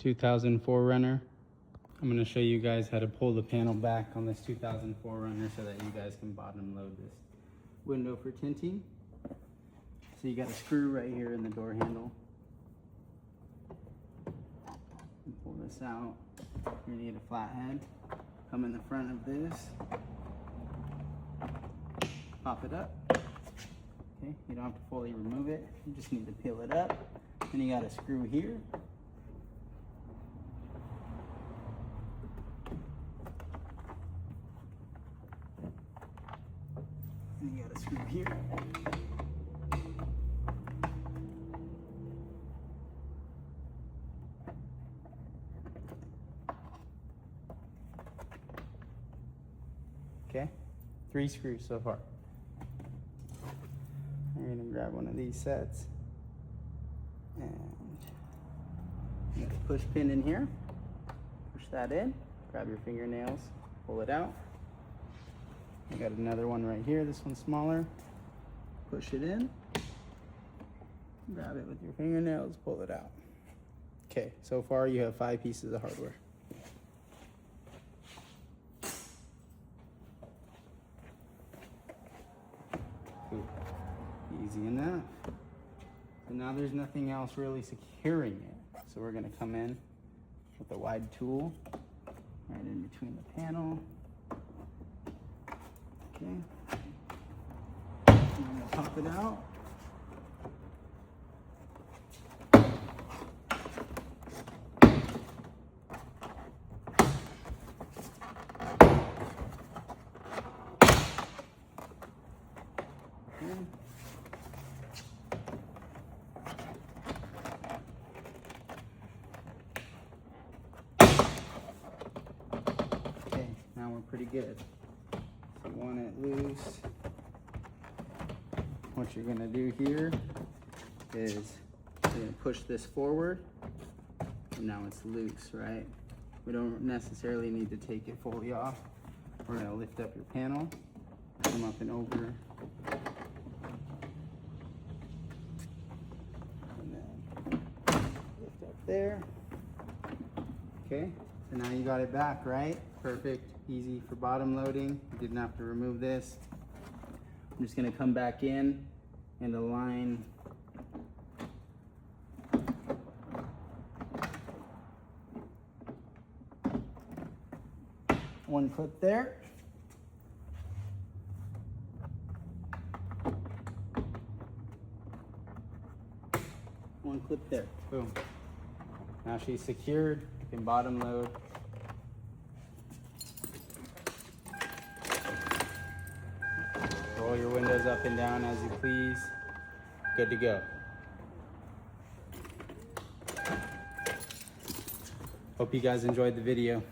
2000 4Runner. I'm going to show you guys how to pull the panel back on this 2000 4Runner so that you guys can bottom load this window for tinting. So you got a screw right here in the door handle. Pull this out. You're going to need a flathead. Come in the front of this. Pop it up. Okay, you don't have to fully remove it. You just need to peel it up. Then you got a screw here. And you got a screw here. Okay, 3 screws so far. I'm gonna grab one of these sets and get a push pin in here. Push that in, grab your fingernails, pull it out. I got another one right here, this one's smaller. Push it in, grab it with your fingernails, pull it out. Okay, so far you have 5 pieces of hardware. Easy enough. So now there's nothing else really securing it. So we're going to come in with a wide tool right in between the panel. Okay. And I'm going to pop it out. Okay. Now we're pretty good. If you want it loose, what you're gonna do here is you're gonna push this forward, and now it's loose, right? We don't necessarily need to take it fully off. We're gonna lift up your panel, come up and over, and then lift up there. Okay, so now you got it back, right? Perfect, easy for bottom loading. You didn't have to remove this. I'm just gonna come back in and align one clip there. One clip there, boom. Now she's secured, you can bottom load. Roll your windows up and down as you please. Good to go. Hope you guys enjoyed the video.